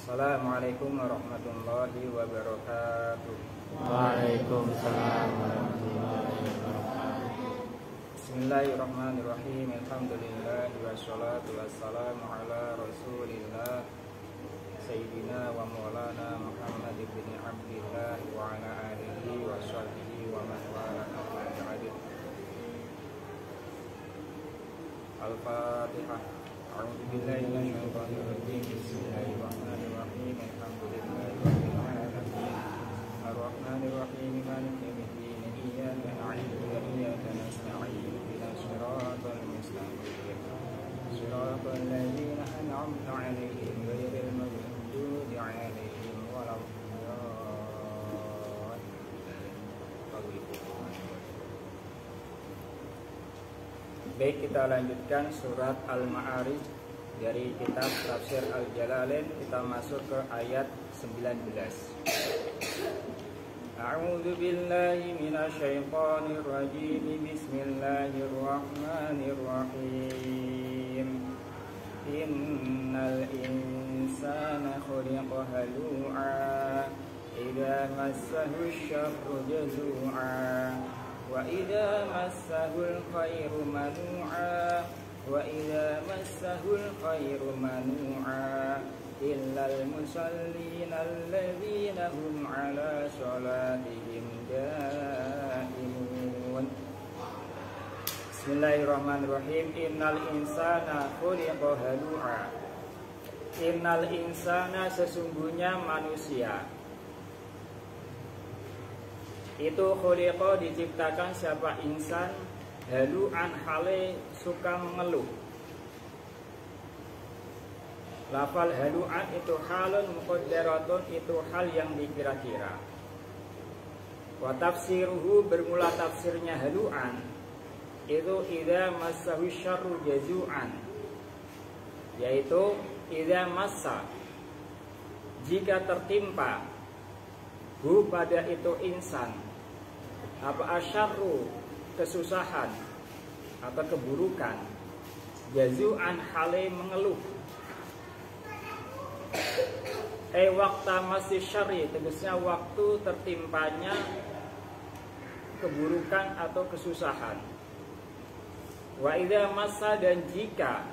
Assalamualaikum warahmatullahi wabarakatuh. Waalaikumsalam warahmatullahi wabarakatuh. Bismillahirrahmanirrahim. Alhamdulillah wassalatu wassalamu ala Rasulillah Sayyidina wa maulana Muhammad ibn Abdillah wa ala alihi wa sahbihi wa man wala ba'd. Al-Fatihah. A'udzu billahi minasyaitonir rajim. Bismillahirrahmanirrahim. Alhamdulillahi rabbil alamin. Ar-Rahmanir Rahim. Maliki yaumiddin. Iyyaka na'budu wa iyyaka nasta'in. Ihdinas siratal mustaqim. Siratal ladzina an'amta 'alaihim ghairil maghdubi 'alaihim waladdallin. Baik, kita lanjutkan surat Al-Ma'arij dari kitab Tafsir Al-Jalalain. Kita masuk ke ayat 19. A'udzu billahi minasyaitonir rajim. Bismillahirrahmanirrahim. Innal insana khuliqa halu'a idza massahu syarru jazu'a wa idza massahul khairu manu'a wa idza massahul khairu manu'a illal musallin alladzina hum ala salatihim daimun. Bismillahirrahmanirrahim. Innal insana khuliqa halu'a. Innal insana, sesungguhnya manusia itu khuliqa, diciptakan siapa insan, halu'an, hale suka mengeluh. Lafal halu'an itu halun muqaddaratun, itu hal yang dikira-kira. Wa tafsiruhu, bermula tafsirnya halu'an itu idza massahu syarru jazu'an, yaitu idza massa, jika tertimpa hu pada itu insan apa asyarru, kesusahan atau keburukan, jazu'an, hale mengeluh. Waqta masih syarri, tegasnya waktu tertimpanya keburukan atau kesusahan. Wa idza massa, dan jika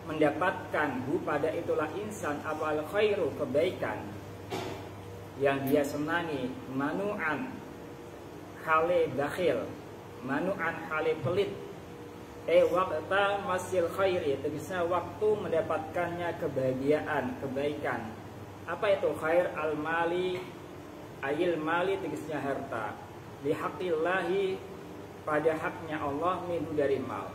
mendapatkan hu pada itulah insan apa al khairu, kebaikan yang dia senangi, manu'an, hale bakhil, manu'an, hale pelit. Waqta masil khairi, tegasnya waktu mendapatkannya kebahagiaan, kebaikan. Apa itu khair? Al mali, ayil mali, tegasnya harta. Lihaqillahi, pada haknya Allah, minhu, dari mal.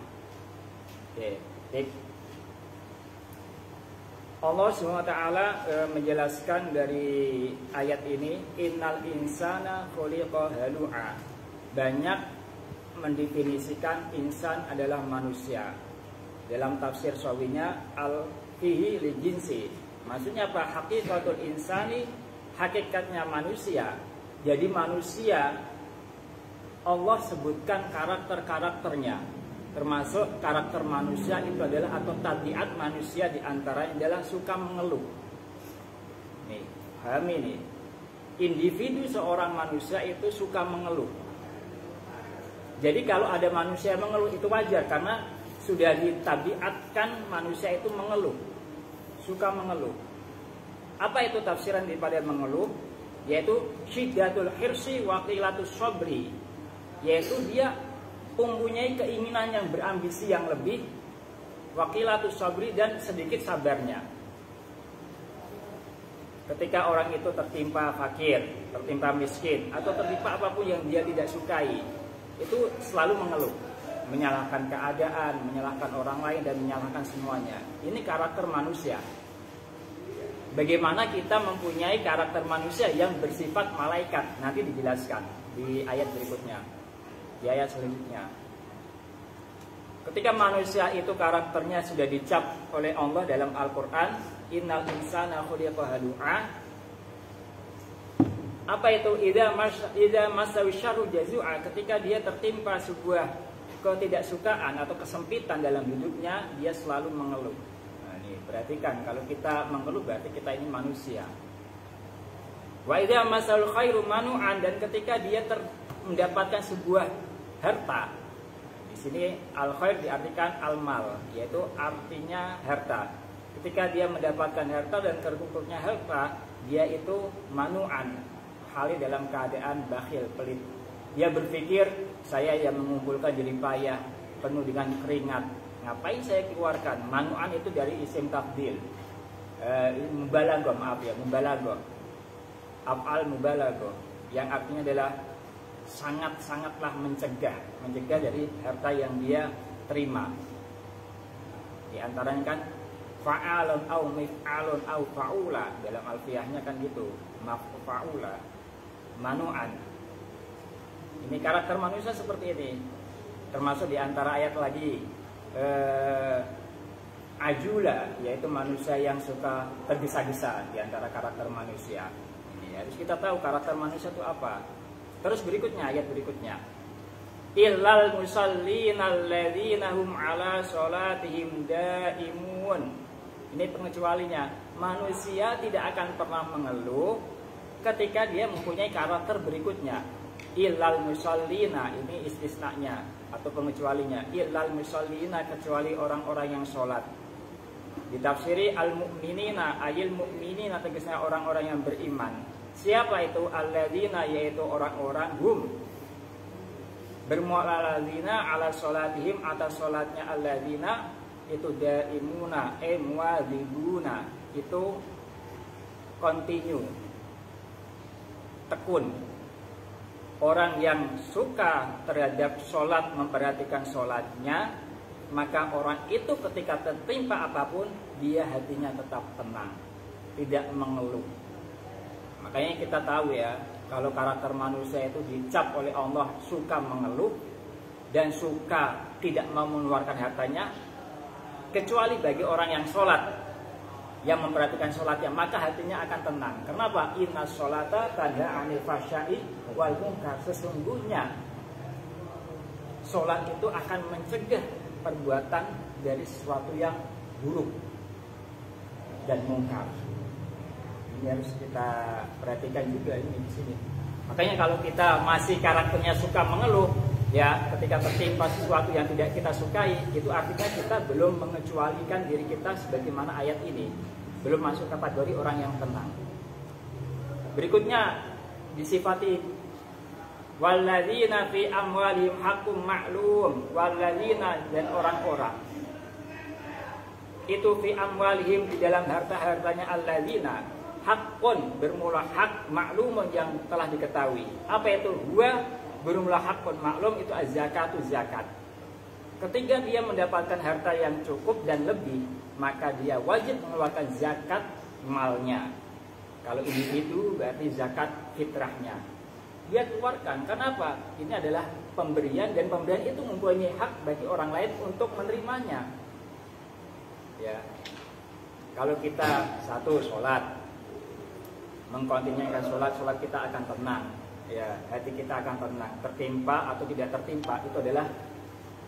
Allah SWT menjelaskan dari ayat ini, innal insana khuliqa halu'a. Banyak mendefinisikan insan adalah manusia. Dalam tafsir sawinya al-fihi li jinsi, maksudnya apa? Hakikatul insani, hakikatnya manusia. Jadi manusia, Allah sebutkan karakter-karakternya, termasuk karakter manusia itu adalah, atau tabiat manusia diantaranya adalah suka mengeluh. Nih, pahami nih, individu seorang manusia itu suka mengeluh. Jadi kalau ada manusia yang mengeluh itu wajar, karena sudah ditabiatkan manusia itu mengeluh, suka mengeluh. Apa itu tafsiran daripada mengeluh? Yaitu syiddatul hirsi wa qillatus sabri, yaitu dia mempunyai keinginan yang berambisi yang lebih, waqilatus sabri, dan sedikit sabarnya. Ketika orang itu tertimpa fakir, tertimpa miskin, atau tertimpa apapun yang dia tidak sukai, itu selalu mengeluh, menyalahkan keadaan, menyalahkan orang lain, dan menyalahkan semuanya. Ini karakter manusia. Bagaimana kita mempunyai karakter manusia yang bersifat malaikat, nanti dijelaskan di ayat berikutnya, di ayat selanjutnya. Ketika manusia itu karakternya sudah dicap oleh Allah dalam Al-Quran, innal insana khuliqa halu'a. Apa itu? Idza massahu syarru jazu'a, ketika dia tertimpa sebuah ketidaksukaan atau kesempitan dalam hidupnya, dia selalu mengeluh. Nah, ini perhatikan, kalau kita mengeluh berarti kita ini manusia. Wa idza masal khairu manu'an, dan ketika dia mendapatkan sebuah harta. Di sini al khair diartikan al mal, yaitu artinya harta. Ketika dia mendapatkan harta dan terkumpulnya harta, dia itu manu'an, hal dalam keadaan bakhil, pelit. Dia berpikir, saya yang mengumpulkan jerih payah penuh dengan keringat, ngapain saya keluarkan? Manu'an itu dari isim tabdil, mubalaghah, maaf ya, mubalaghah, af'al mubalaghah, yang artinya adalah sangat-sangatlah mencegah dari harta yang dia terima. Di antaranya kan fa'alun au mif'alun au fa'ula, dalam alfiyahnya kan gitu, maf'ula, manu'an. Ini karakter manusia seperti ini. Termasuk di antara ayat lagi ajula, yaitu manusia yang suka tergesa-gesa. Di antara karakter manusia ini harus kita tahu karakter manusia itu apa. Terus berikutnya, ayat berikutnya, illal musallina alladzina hum ala sholatihim daimun. Ini pengecualinya, manusia tidak akan pernah mengeluh ketika dia mempunyai karakter berikutnya. Illal musallina, ini istisnanya atau pengecualinya. Illal musallina, kecuali orang-orang yang sholat. Ditafsiri al-mu'minina, ayil mu'minina, tegasnya orang-orang yang beriman. Siapa itu? Alladzina, yaitu orang-orang hum bermu'alladzina ala sholatihim, atas sholatnya alladzina itu daimuna, muadzibuna, itu continue, tekun. Orang yang suka terhadap sholat, memperhatikan sholatnya, maka orang itu ketika tertimpa apapun, dia hatinya tetap tenang, tidak mengeluh. Makanya kita tahu ya, kalau karakter manusia itu dicap oleh Allah suka mengeluh dan suka tidak mau mengeluarkan hartanya, kecuali bagi orang yang sholat, yang memperhatikan sholatnya, maka hatinya akan tenang. Kenapa? Inna sholata tanha 'anil fahsya'i wal munkar. Sesungguhnya sholat itu akan mencegah perbuatan dari sesuatu yang buruk dan mungkar. Ini harus kita perhatikan juga ini di sini. Makanya kalau kita masih karakternya suka mengeluh, ya ketika tertimpa sesuatu yang tidak kita sukai, itu artinya kita belum mengecualikan diri kita sebagaimana ayat ini, belum masuk kategori orang yang tenang. Berikutnya disifati walladzina fi amwalihim haqqum ma'lum, walladzina, dan orang-orang itu fi amwalihim, di dalam harta-hartanya alladzina, hakun bermula hak, maklumun yang telah diketahui. Apa itu? Huwa bermula hakun maklum, itu az-zakatu, zakat. Ketika dia mendapatkan harta yang cukup dan lebih, maka dia wajib mengeluarkan zakat malnya. Kalau individu berarti zakat fitrahnya dia keluarkan. Kenapa? Ini adalah pemberian, dan pemberian itu mempunyai hak bagi orang lain untuk menerimanya. Ya, kalau kita satu sholat, mengkontinukan sholat kita akan tenang, ya, hati kita akan tenang. Tertimpa atau tidak tertimpa itu adalah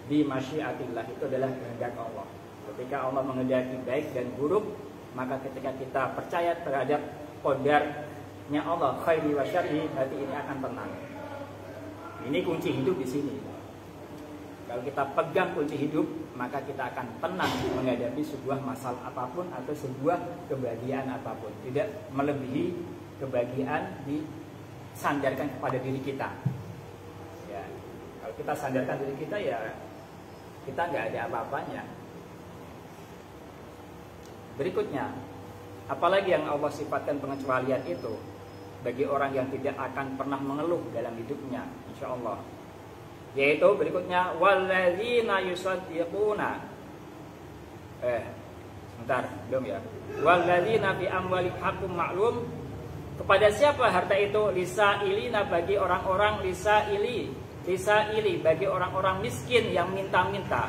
bi masyiatillah, itu adalah kehendak Allah. Ketika Allah menghendaki baik dan buruk, maka ketika kita percaya terhadap qadarnya Allah, khairi wa syarri, hati ini akan tenang. Ini kunci hidup di sini. Kalau kita pegang kunci hidup, maka kita akan tenang menghadapi sebuah masalah apapun atau sebuah kebahagiaan apapun. Tidak melebihi kebahagiaan disandarkan kepada diri kita. Ya, kalau kita sandarkan diri kita, ya kita nggak ada apa-apanya. Berikutnya, apalagi yang Allah sifatkan pengecualian itu bagi orang yang tidak akan pernah mengeluh dalam hidupnya, insya Allah. Yaitu berikutnya walladzina yusaddiquna. Sebentar, belum ya. Walladzina fi amwalihim haqqum ma'lum. Kepada siapa harta itu? Lisailina, bagi orang-orang lisaili bagi orang-orang miskin yang minta-minta.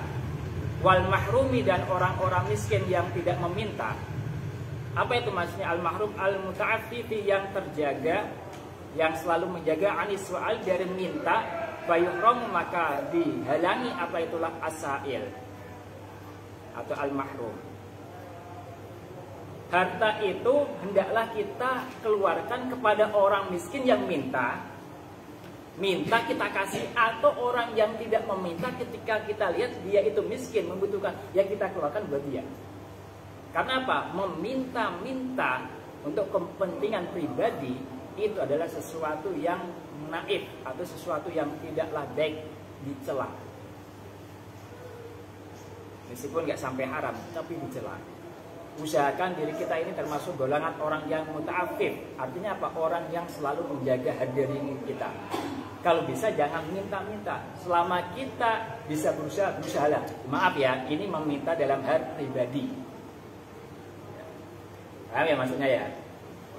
Wal mahrumi, dan orang-orang miskin yang tidak meminta. Apa itu maksudnya al mahrum? Al muta'affifi, yang terjaga, yang selalu menjaga anis soal dari minta. Fayuhram, maka dihalangi apa itulah asail atau al-mahrum. Harta itu hendaklah kita keluarkan kepada orang miskin yang minta kita kasih, atau orang yang tidak meminta ketika kita lihat dia itu miskin, membutuhkan, ya kita keluarkan buat dia. Karena apa? Meminta-minta untuk kepentingan pribadi itu adalah sesuatu yang naif atau sesuatu yang tidaklah baik dicela. Meskipun nggak sampai haram, tapi dicela. Usahakan diri kita ini termasuk golongan orang yang muta'affif. Artinya apa? Orang yang selalu menjaga harga diri kita. Kalau bisa jangan minta-minta. Selama kita bisa berusaha lah. Maaf ya, ini meminta dalam hal pribadi. Paham ya maksudnya ya?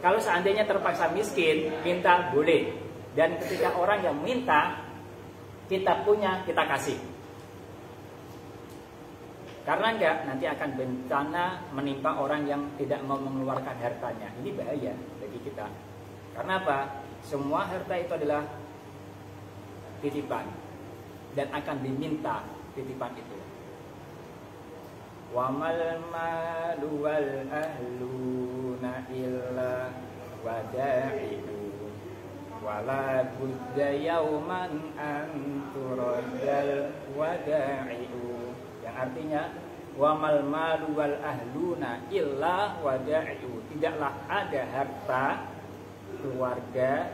Kalau seandainya terpaksa miskin, minta boleh. Dan ketika orang yang minta, kita punya, kita kasih. Karena enggak, nanti akan bencana menimpa orang yang tidak mau mengeluarkan hartanya. Ini bahaya bagi kita. Karena apa? Semua harta itu adalah titipan dan akan diminta titipan itu. Wa mal malu wal ahluna illa wada'iu wala budda yauman an turaddal wada'iu. Yang artinya wamal malu wal ahluna illa wada'iu. Tidaklah ada harta, keluarga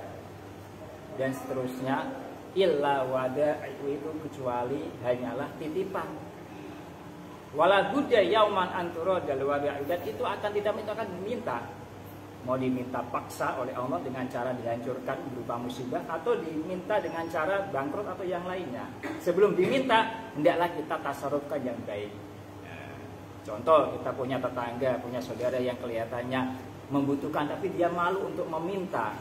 dan seterusnya illa wada'iu itu kecuali hanyalah titipan. Wala budda yauman anturo dal wada'iu, dan itu akan tidak akan diminta. Mau diminta paksa oleh Allah dengan cara dihancurkan berupa musibah, atau diminta dengan cara bangkrut atau yang lainnya. Sebelum diminta, hendaklah kita tasarrufkan yang baik. Contoh, kita punya tetangga, punya saudara yang kelihatannya membutuhkan, tapi dia malu untuk meminta.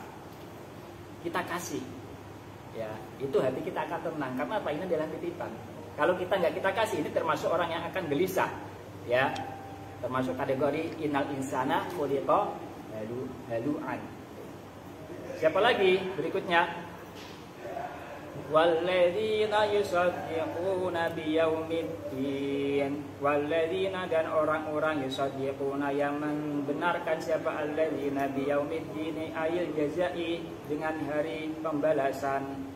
Kita kasih. Ya, itu hati kita akan tenang. Karena apa? Ini adalah titipan. Kalau kita nggak kita kasih, ini termasuk orang yang akan gelisah. Ya, termasuk kategori innal insana khuliqa halu'an. Siapa lagi berikutnya? Walladzina yusaddiquna biyaumiddin. Walladzina, dan orang-orang yusaddiquna yang membenarkan siapa alladzina biyaumiddin ayil jazai, dengan hari pembalasan.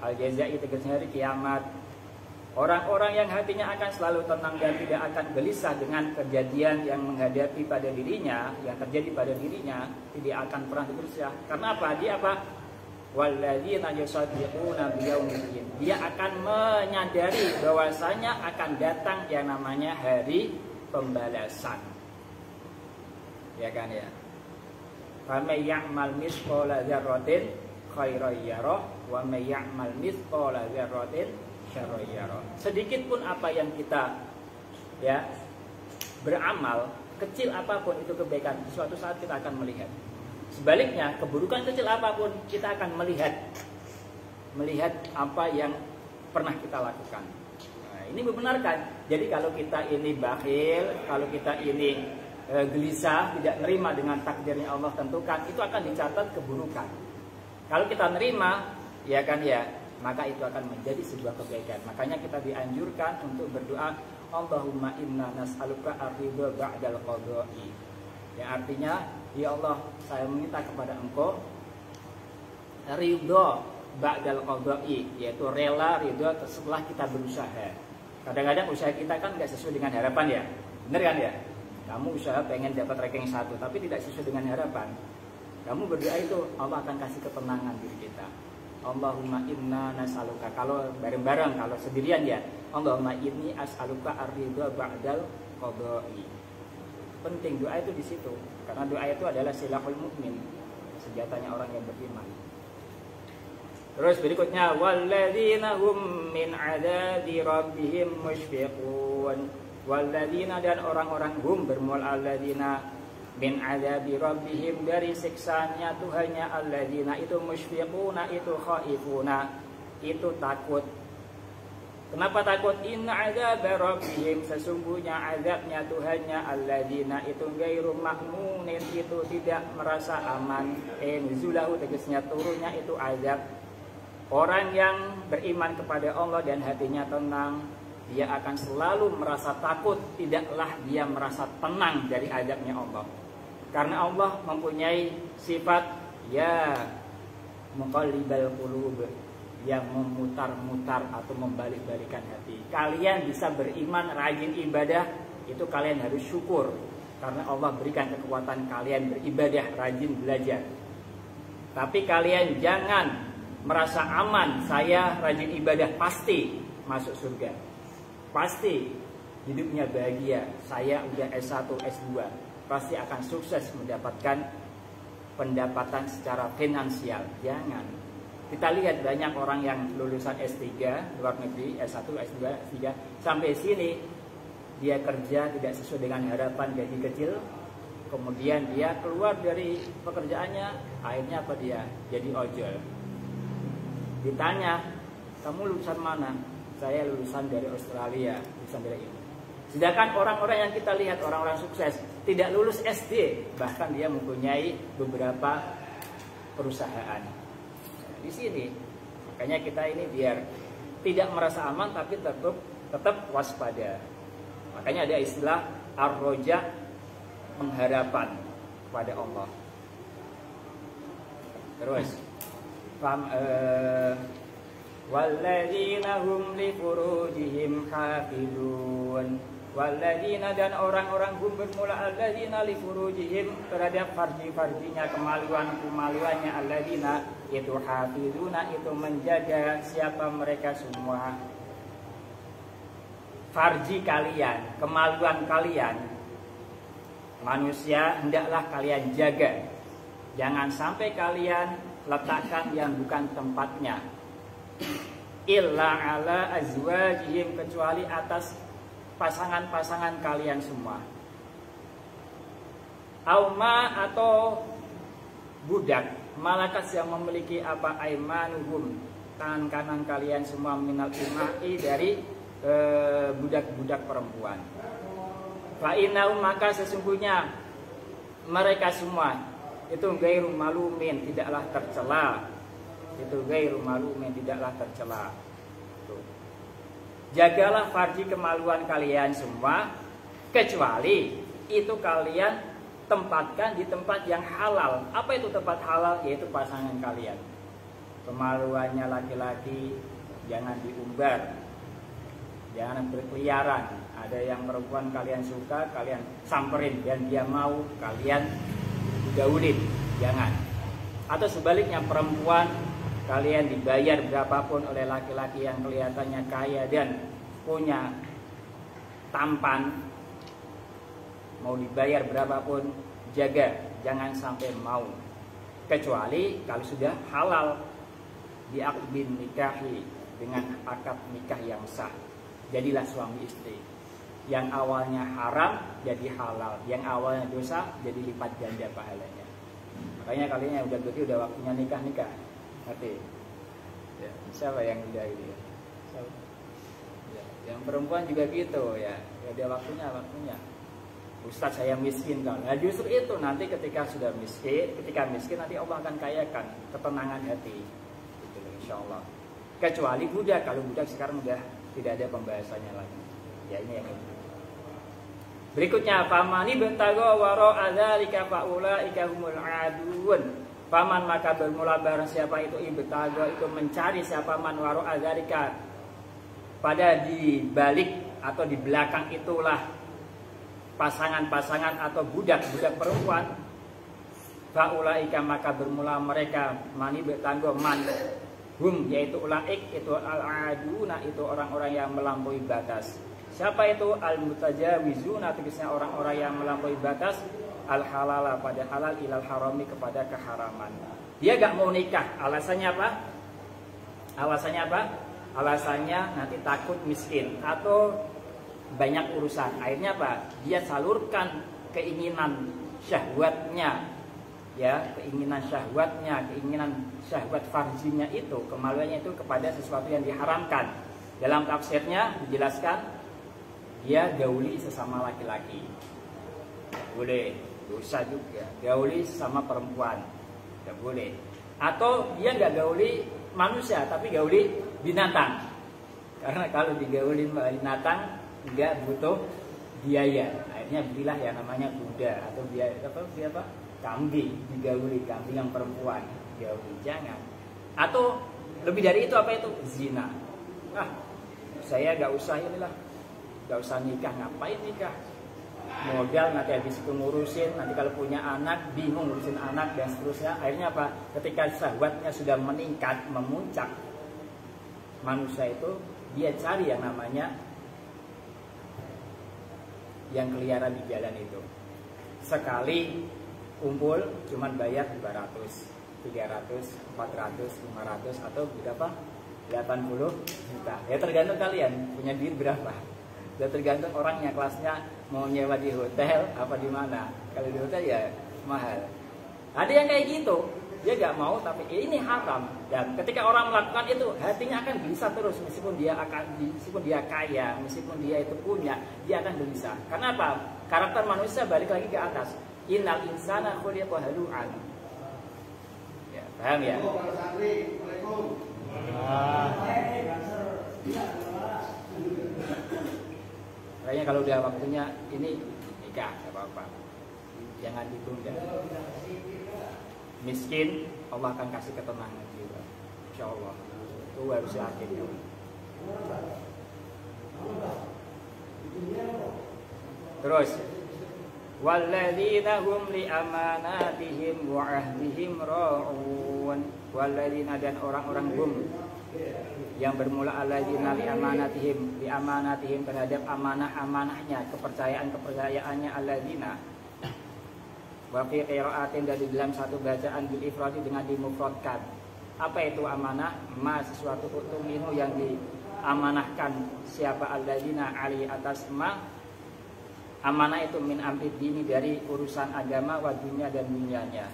Al jazai tegasnya hari kiamat. Orang-orang yang hatinya akan selalu tenang dan tidak akan gelisah dengan kejadian yang menghadapi pada dirinya, yang terjadi pada dirinya, tidak akan pernah gelisah. Karena apa? Dia apa? Walladzina yusaddiquna biyaumiddin. Dia akan menyadari bahwasanya akan datang yang namanya hari pembalasan. Ya kan ya? Faman ya'mal mithqala dzarratin khairan yarah wa may ya'mal mithqala dzarratin syarran yarah. Sedikit pun apa yang kita ya beramal, kecil apapun itu kebaikan, suatu saat kita akan melihat. Sebaliknya, keburukan kecil apapun kita akan melihat apa yang pernah kita lakukan. Nah, ini membenarkan. Jadi kalau kita ini bakhil, kalau kita ini gelisah, tidak nerima dengan takdirnya Allah tentukan, itu akan dicatat keburukan. Kalau kita nerima, ya kan ya, maka itu akan menjadi sebuah kebaikan. Makanya kita dianjurkan untuk berdoa, Allahumma inna nas'aluka ar-ridha ba'dal qada'i. Yang artinya, ya Allah, saya meminta kepada Engkau ridha ba'dal qada'i, yaitu rela ridha setelah kita berusaha. Kadang-kadang usaha kita kan nggak sesuai dengan harapan ya. Benar kan ya? Kamu usaha pengen dapat ranking 1 tapi tidak sesuai dengan harapan. Kamu berdoa itu, Allah akan kasih ketenangan diri kita. Allahumma inna nas'aluka, kalau bareng-bareng, kalau sendirian ya, Allahumma inni as'aluka ar-ridha ba'dal qada'i. Penting doa itu di situ, karena doa itu adalah silahul mukmin, senjatanya orang yang beriman. Terus berikutnya, walladzina hum min 'adzabi rabbihim mushfiqun. Walladzina, dan orang-orang hum bermul alladzina min 'adzabi rabbihim, dari siksanya Tuhannya, alladzina itu mushfiquna, itu khaifuna, itu takut. Kenapa takut? Inna 'adzaba rabbihim, sesungguhnya azabnya Tuhannya, alladzina itu ghairu ma'munin, itu tidak merasa aman. Nuzulahu, tegasnya turunnya itu azab. Orang yang beriman kepada Allah dan hatinya tenang, dia akan selalu merasa takut, tidaklah dia merasa tenang dari azabnya Allah. Karena Allah mempunyai sifat ya muqallibal qulub, yang memutar-mutar atau membalik-balikan hati. Kalian bisa beriman, rajin ibadah, itu kalian harus syukur. Karena Allah berikan kekuatan kalian beribadah, rajin belajar. Tapi kalian jangan merasa aman, saya rajin ibadah pasti masuk surga, pasti hidupnya bahagia, saya udah S1, S2, pasti akan sukses mendapatkan pendapatan secara finansial. Jangan. Kita lihat banyak orang yang lulusan S3 luar negeri, S1, S2, S3, sampai sini dia kerja tidak sesuai dengan harapan, gaji kecil, kemudian dia keluar dari pekerjaannya, akhirnya apa, dia jadi ojol. Ditanya, kamu lulusan mana? Saya lulusan dari Australia, lulusan dari ini. Sedangkan orang-orang yang kita lihat, orang-orang sukses, tidak lulus SD, bahkan dia mempunyai beberapa perusahaan. Nah, di sini, makanya kita ini biar tidak merasa aman, tapi tetap waspada. Makanya ada istilah ar-roja, pengharapan kepada Allah. Terus, walladzina hum li furujihim hafizun, walladzina, dan orang-orang hum bermula alladzina li furujihim, terhadap farji-farjinya, kemaluan-kemaluannya, alladzina itu hafizuna, itu menjaga. Siapa mereka semua? Farji kalian, kemaluan kalian, manusia hendaklah kalian jaga. Jangan sampai kalian letakkan yang bukan tempatnya. Illa ala azwajihim, kecuali atas pasangan-pasangan kalian semua. Auma, atau budak, malakat yang memiliki apa, aimanuhum, tangan kanan kalian semua, minal imai, dari budak-budak perempuan. Fa innahum, maka sesungguhnya mereka semua itu gairu malumin, tidaklah tercela. Itu gairu malumin, tidaklah tercela. Jagalah farji, kemaluan kalian semua, kecuali itu kalian tempatkan di tempat yang halal. Apa itu tempat halal? Yaitu pasangan kalian. Kemaluannya laki-laki jangan diumbar, jangan berkeliaran. Ada yang perempuan kalian suka, kalian samperin, dan dia mau, kalian gaulin, jangan. Atau sebaliknya, perempuan kalian dibayar berapapun oleh laki-laki yang kelihatannya kaya dan punya tampan, mau dibayar berapapun, jaga, jangan sampai mau. Kecuali kalau sudah halal, diaqdin nikahi, dengan akad nikah yang sah, jadilah suami istri. Yang awalnya haram jadi halal, yang awalnya dosa jadi lipat ganda pahalanya. Makanya kalian yang udah gede udah waktunya nikah. Ngerti? Ya, siapa yang udah gitu ya? Ya, yang perempuan juga gitu ya. Ya udah waktunya. Ustadz, saya miskin kan. Nah, justru itu nanti ketika miskin nanti Allah akan kayakan ketenangan hati. Gitu loh, insyaallah. Kecuali budak, kalau budak sekarang udah tidak ada pembahasannya lagi. Ya ini yang ini. Berikutnya, famani bentago waro adzalika faulaika humul adun. Faman, maka bermula barang siapa itu ibtago, itu mencari, siapa man waro adzalika, pada di balik atau di belakang itulah pasangan-pasangan atau budak-budak perempuan. Faulaika, maka bermula mereka, mani bentago man hum, yaitu ulaik, itu al-aduna, itu orang-orang yang melampaui batas. Siapa itu? Al-mutajawizuna, tulisnya orang-orang yang melampaui batas, al-halala, pada halal, ilal harami, kepada keharaman. Dia gak mau nikah, alasannya apa? Alasannya nanti takut miskin atau banyak urusan. Akhirnya apa? Dia salurkan keinginan syahwatnya, ya, keinginan syahwat farjinya itu, kemaluannya itu kepada sesuatu yang diharamkan. Dalam tafsirnya dijelaskan, dia gauli sesama laki-laki, boleh, dosa juga. Gauli sesama perempuan, tidak boleh. Atau dia nggak gauli manusia, tapi gauli binatang. Karena kalau digaulin binatang nggak butuh biaya. Akhirnya belilah yang namanya kuda atau apa kambing, digauli kambing yang perempuan, digauli jangan. Atau lebih dari itu apa itu? Zina. Saya nggak usah inilah, nggak usah nikah, ngapain nikah? Modal nanti habis itu ngurusin, nanti kalau punya anak bingung ngurusin anak dan seterusnya. Akhirnya apa? Ketika syahwatnya sudah meningkat, memuncak, manusia itu dia cari yang namanya yang keliaran di jalan itu. Sekali kumpul cuman bayar 200, 300, 400, 500 atau berapa? 80 juta. Ya tergantung kalian punya duit berapa. Dan tergantung orangnya, kelasnya mau nyewa di hotel apa di mana. Kalau di hotel ya mahal. Ada yang kayak gitu, dia nggak mau tapi ini haram. Dan ketika orang melakukan itu, hatinya akan gelisah terus meskipun dia kaya, meskipun dia itu punya, dia akan gelisah. Karena apa? Karakter manusia balik lagi ke atas. Innal insana khuliqa halu'an. Ya, paham ya? Kayaknya kalau udah waktunya ini nikah, gak apa-apa. Jangan ditunda. Miskin, Allah akan kasih ketenangan juga. Insya Allah. Itu harus yakin. Terus, walladzina hum li amanatihim wa ahdihim ra'un. Walladzina dan orang-orang hum yang bermula alladzina li amanatihim terhadap amanah-amanahnya, kepercayaannya alladzina. Wa fi qira'atin dari dalam satu bacaan bil ifradi dengan dimufradkan. Apa itu amanah? Ma sesuatu minhu yang diamanahkan siapa alladzina ali atas ma. Amanah itu min amri dini dari urusan agama wa dunia dan dunianya.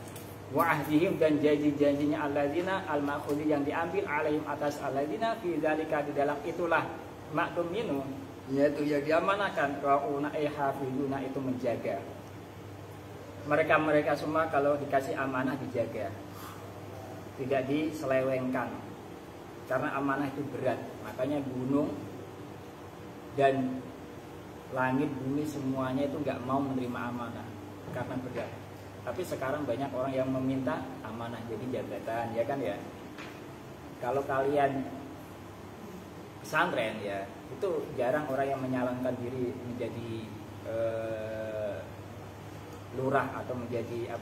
Wa ahdihim dan janji-janjinya alladzina al-ma'khudhi yang diambil alaihim atas alladzina fi dzalika di dalam itulah ma'tum minhu yaitu yang diamanahkan rauna hafiduna itu menjaga. Mereka semua kalau dikasih amanah dijaga, tidak diselewengkan, karena amanah itu berat. Makanya gunung dan langit bumi semuanya itu nggak mau menerima amanah karena berat. Tapi sekarang banyak orang yang meminta amanah jadi jabatan, ya kan ya. Kalau kalian pesantren ya, itu jarang orang yang menyalonkan diri menjadi lurah atau menjadi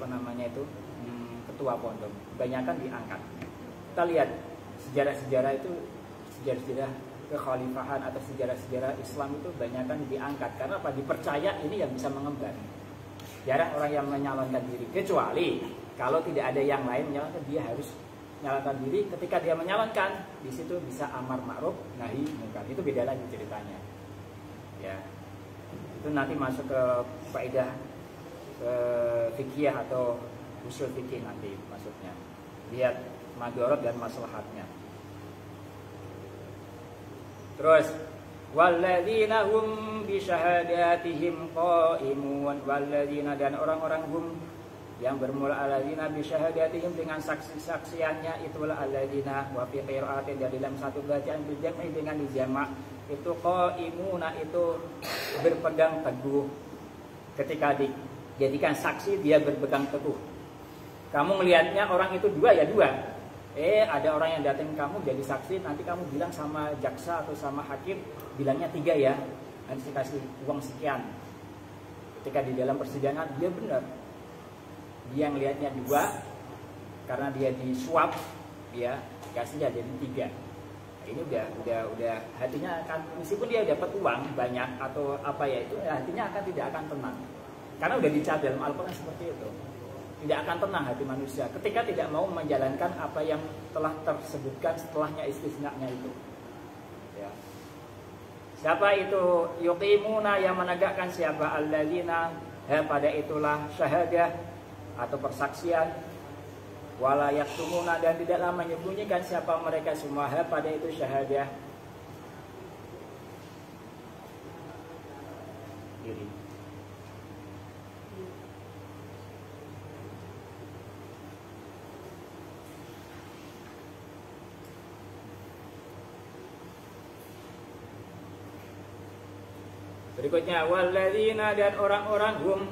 ketua pondok. Kebanyakan diangkat. Kita lihat sejarah-sejarah itu, sejarah-sejarah kekhalifahan atau sejarah-sejarah Islam itu kebanyakan diangkat karena apa? Dipercaya ini yang bisa mengemban. Jarang orang yang menyalonkan diri, kecuali kalau tidak ada yang lain menyalonkan, dia harus menyalonkan diri. Ketika dia menyalonkan, di situ bisa amar ma'ruf nahi munkar. Itu beda lagi ceritanya. Ya. Itu nanti masuk ke faedah fikih atau usul fikih nanti maksudnya. Lihat madharat dan maslahatnya. Terus walladzina hum bi syahadatihim qaimun. Walladzina dan orang-orang hum yang bermula alladzina bi syahadatihim dengan saksi-saksiannya, itulah alladzina wa fi qira'atin dalam satu bacaan bil jam'i dengan dijamak itu qaimuna itu berpegang teguh. Ketika dijadikan saksi dia berpegang teguh. Kamu melihatnya orang itu dua ya dua. Ada orang yang datang kamu jadi saksi, nanti kamu bilang sama jaksa atau sama hakim, bilangnya 3 ya, nanti kasih uang sekian. Ketika di dalam persidangan dia benar, dia ngelihatnya 2 karena dia disuap, dia kasihnya jadi 3. Nah, ini udah hatinya akan, meskipun dia dapat uang banyak atau apa ya itu, hatinya tidak akan tenang. Karena udah dicatat dalam Al-Quran seperti itu. Tidak akan tenang hati manusia ketika tidak mau menjalankan apa yang telah tersebutkan setelahnya istisna-nya itu. Ya. Siapa itu? Yuqimuna yang menegakkan siapa? Alladzina pada itulah syahadah atau persaksian. Wala yaktumuna dan tidaklah menyembunyikan siapa mereka semua pada itu syahadah diri. Berikutnya walladzina, dan orang-orang hum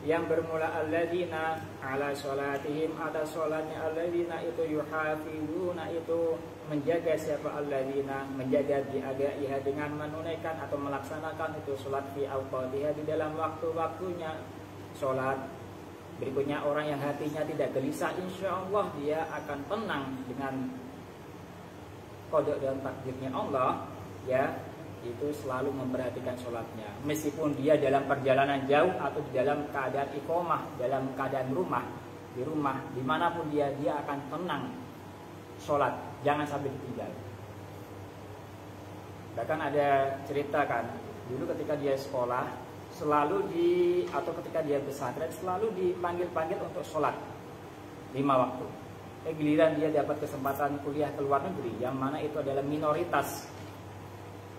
yang bermula alladzina ala sholatihim, atas sholatnya alladzina itu yuhafizuna, itu menjaga siapa alladzina, menjaga biadaiha dengan menunaikan atau melaksanakan itu sholat fi awqatiha, di dalam waktu-waktunya sholat. Berikutnya orang yang hatinya tidak gelisah, insya Allah dia akan tenang dengan qada dan takdirnya Allah, ya, itu selalu memperhatikan sholatnya. Meskipun dia dalam perjalanan jauh atau di dalam keadaan iqomah, dalam keadaan di rumah, dimanapun dia akan tenang sholat, jangan sampai ditinggal. Bahkan ada cerita kan, dulu ketika dia sekolah, selalu atau ketika dia pesantren, selalu dipanggil-panggil untuk sholat 5 waktu. Giliran dia dapat kesempatan kuliah ke luar negeri, yang mana itu adalah minoritas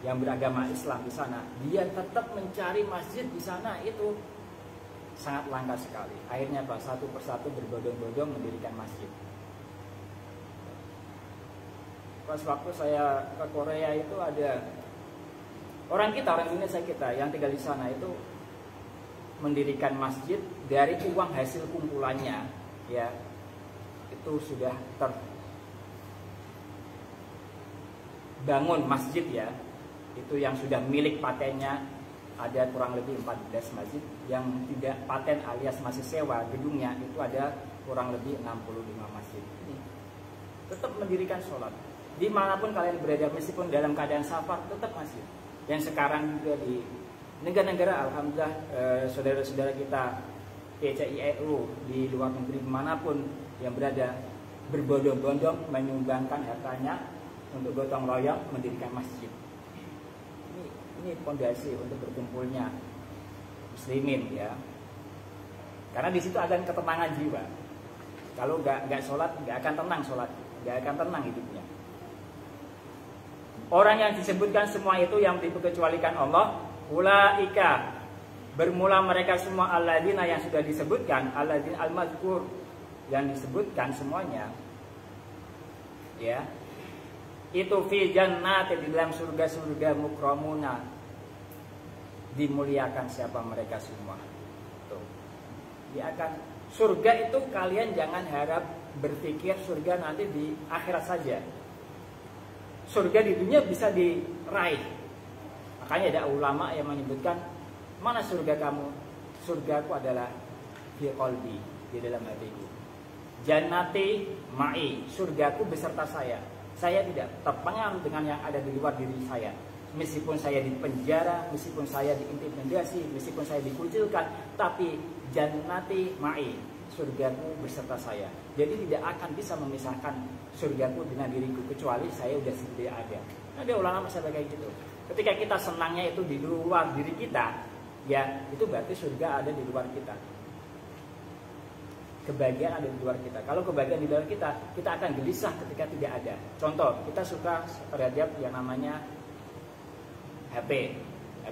yang beragama Islam di sana, dia tetap mencari masjid di sana, itu sangat langka sekali. Akhirnya Pak, satu persatu berbondong-bondong mendirikan masjid. Pas waktu saya ke Korea itu ada orang Indonesia kita yang tinggal di sana itu mendirikan masjid dari uang hasil kumpulannya, ya, itu sudah terbangun masjid, ya. Itu yang sudah milik patennya ada kurang lebih 14 masjid, yang tidak paten alias masih sewa gedungnya itu ada kurang lebih 65 masjid. Ini tetap mendirikan sholat dimanapun kalian berada, meskipun dalam keadaan safar tetap masjid. Yang sekarang juga di negara-negara, alhamdulillah, saudara-saudara kita PCIEU di luar negeri manapun yang berada berbondong-bondong menyumbangkan hartanya untuk gotong royong mendirikan masjid. Ini fondasi untuk berkumpulnya muslimin, ya. Karena di situ akan ketenangan jiwa. Kalau nggak sholat, nggak akan tenang sholat, nggak akan tenang hidupnya. Orang yang disebutkan semua itu yang dikecualikan Allah, ulaika, bermula mereka semua alladzina yang sudah disebutkan, alladzina al-mazkur yang disebutkan semuanya, ya. Itu fi jannati, di dalam surga-surga mukramuna, dimuliakan siapa mereka semua. Tuh. Dia akan surga itu, kalian jangan harap berpikir surga nanti di akhirat saja. Surga di dunia bisa diraih. Makanya ada ulama yang menyebutkan, mana surga kamu? Surgaku adalah fi qalbi, di dalam hatiku. Jannati ma'i, surgaku beserta saya. Saya tidak terpengaruh dengan yang ada di luar diri saya. Meskipun saya di penjara, meskipun saya diintimidasi, meskipun saya dikucilkan, tapi jannati ma'i, surgaku beserta saya. Jadi tidak akan bisa memisahkan surgaku dengan diriku, kecuali saya sudah sedia ada. Ada ulama sampai kayak gitu. Ketika kita senangnya itu di luar diri kita, ya itu berarti surga ada di luar kita. Kebahagiaan ada di luar kita. Kalau kebahagiaan di luar kita, kita akan gelisah ketika tidak ada. Contoh, kita suka terhadap yang namanya HP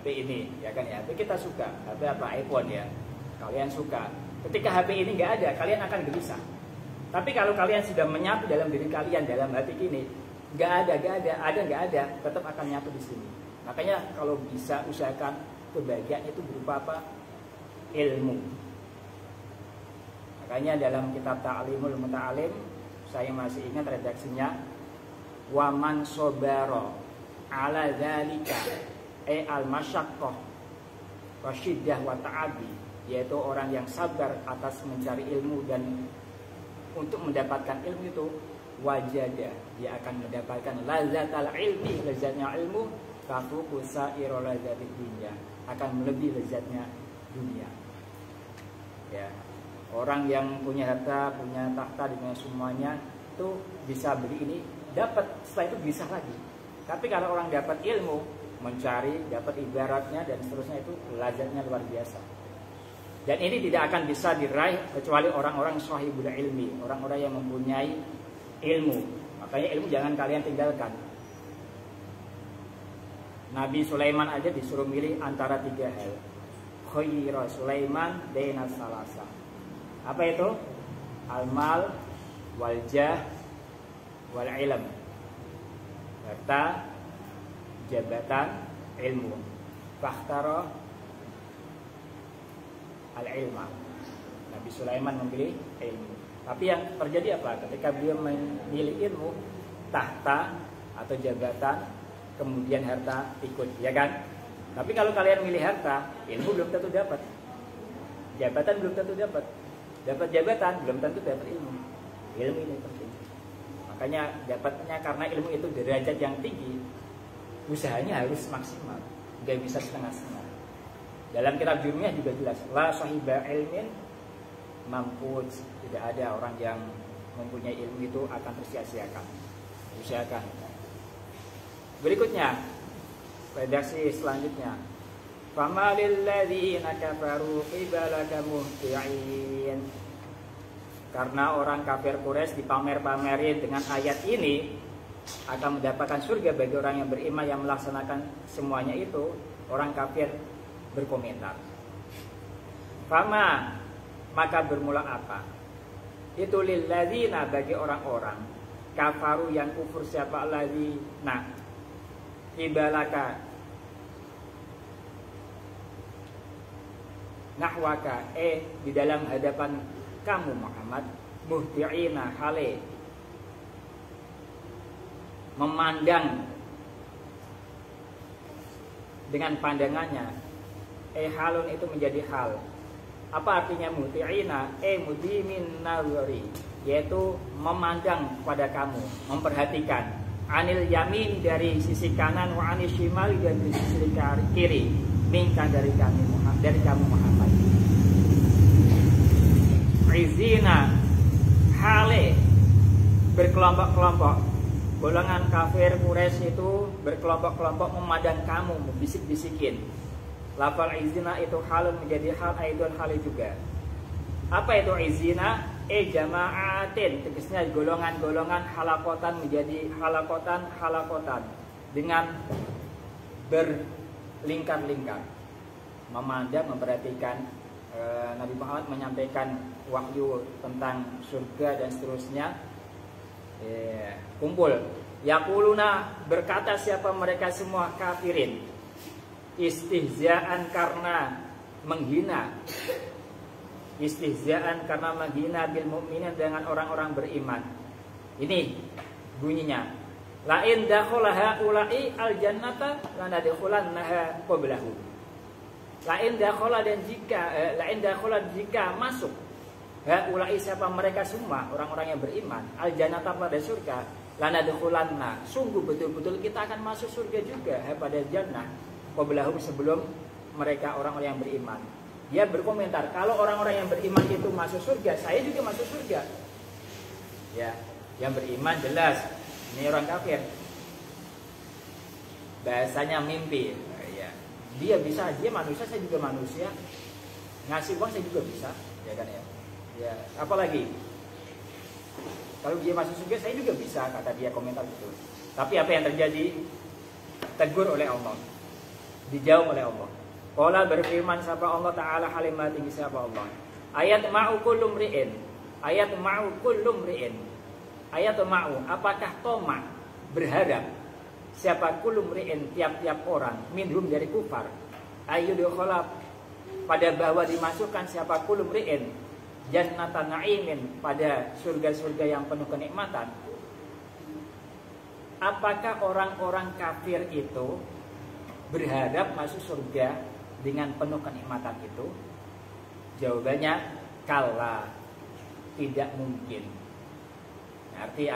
ini, ya kan ya. HP kita suka, HP apa, iPhone ya. Kalian suka. Ketika HP ini nggak ada, kalian akan gelisah. Tapi kalau kalian sudah menyatu dalam diri kalian, dalam hati ini, nggak ada, tetap akan nyatu di sini. Makanya kalau bisa usahakan kebahagiaan itu berupa apa? Ilmu. Makanya dalam kitab Ta'limul Muta'alim, saya masih ingat redaksinya, wa man sobaro ala dzalika al-masyaqqah wa syiddah wa ta'abi, yaitu orang yang sabar atas mencari ilmu dan untuk mendapatkan ilmu itu, wajada, dia akan mendapatkan lazatal ilmi, lezatnya ilmu, tafuqu sa'ira lazatid dunya, akan melebihi lezatnya dunia. Ya. Orang yang punya harta, punya tahta, punya semuanya itu bisa beli ini, dapat, setelah itu bisa lagi. Tapi kalau orang dapat ilmu, mencari, dapat ibaratnya dan seterusnya, itu lazatnya luar biasa. Dan ini tidak akan bisa diraih kecuali orang-orang sahibul ilmi, orang-orang yang mempunyai ilmu. Makanya ilmu jangan kalian tinggalkan. Nabi Sulaiman aja disuruh milih antara 3 hal. Khayra Sulaiman baina salasa. Apa itu? Al-mal, wal-jah, wal-ilm. Harta, jabatan, ilmu. Fakhtara al-ilma. Nabi Sulaiman memilih ilmu. Tapi yang terjadi apa? Ketika beliau memilih ilmu, tahta atau jabatan, kemudian harta ikut, ya kan? Tapi kalau kalian milih harta, ilmu belum tentu dapat. Jabatan belum tentu dapat. Dapat jabatan belum tentu dapat ilmu. Ilmu ini penting. Makanya dapatnya karena ilmu itu derajat yang tinggi, usahanya harus maksimal, nggak bisa setengah-setengah. Dalam kitab Jurmiyah juga jelas, la sahiba ilmin mampus, tidak ada orang yang mempunyai ilmu itu akan tersia-siakan. Usahakan. Berikutnya, redaksi selanjutnya. Fama lil ladzina kafaru qibalaka muhti'in. Karena orang kafir Quraisy dipamer-pamerin dengan ayat ini akan mendapatkan surga bagi orang yang beriman yang melaksanakan semuanya itu, orang kafir berkomentar. Fama, maka bermula apa? Itu lil ladzina, bagi orang-orang kafaru yang kufur, siapa ladzina qibalaka nahwaka, di dalam hadapan kamu Muhammad, muhti'ina, hale memandang dengan pandangannya, halun itu menjadi hal. Apa artinya muhti'ina? Mudimin nawari, yaitu memandang pada kamu, memperhatikan. Anil yamin, dari sisi kanan, wa anil shimali, dari sisi kiri, minta dari kamu Muhammad. Izina, hale berkelompok-kelompok. Golongan kafir Quraisy itu berkelompok-kelompok memandang kamu, membisik-bisikin. Lafal izina itu halun menjadi hal, aidul hal juga. Apa itu izina? Jama'atin, tegasnya golongan-golongan, halakotan menjadi halakotan dengan berlingkar-lingkar. Memandang, memperhatikan. Nabi Muhammad menyampaikan wahyu tentang surga dan seterusnya. Kumpul. Yaquluna, berkata siapa mereka semua, kafirin, istihzaan karena menghina. Istihzaan karena menghina bil mu'minin, dengan orang-orang beriman. Ini bunyinya. Lain dakhalaha ulai al jannata lanadkhulannaha qablahu. Lain dakhala, dan jika masuk ulai, siapa mereka semua, orang-orang yang beriman, al jannata, pada surga, lanadkhulanna, sungguh betul-betul kita akan masuk surga juga, pada jannah, qablahum, sebelum mereka orang-orang yang beriman. Dia berkomentar, kalau orang-orang yang beriman itu masuk surga, saya juga masuk surga. Ya, yang beriman jelas, ini orang kafir. Bahasanya mimpi. Dia bisa, dia manusia, saya juga manusia. Ngasih uang saya juga bisa, ya kan ya. Ya, apalagi kalau dia masuk surga, saya juga bisa, kata dia, komentar itu. Tapi apa yang terjadi? Tegur oleh Allah, dijawab oleh Allah. Qala, berfirman siapa Allah Ta'ala, halimah tinggi siapa Allah. Ayat ma'u kullu mri'in. Ayat ma'u kullu mri'in. Ayat ma'u, apakah toma, berharap, siapa kullu mri'in, tiap-tiap orang, minhum, dari kufar, ayyudkhala, pada bahwa dimasukkan siapa kullu mri'in, jannatan na'imin, pada surga-surga yang penuh kenikmatan. Apakah orang-orang kafir itu berharap masuk surga dengan penuh kenikmatan itu? Jawabannya, kalla, tidak mungkin. Arti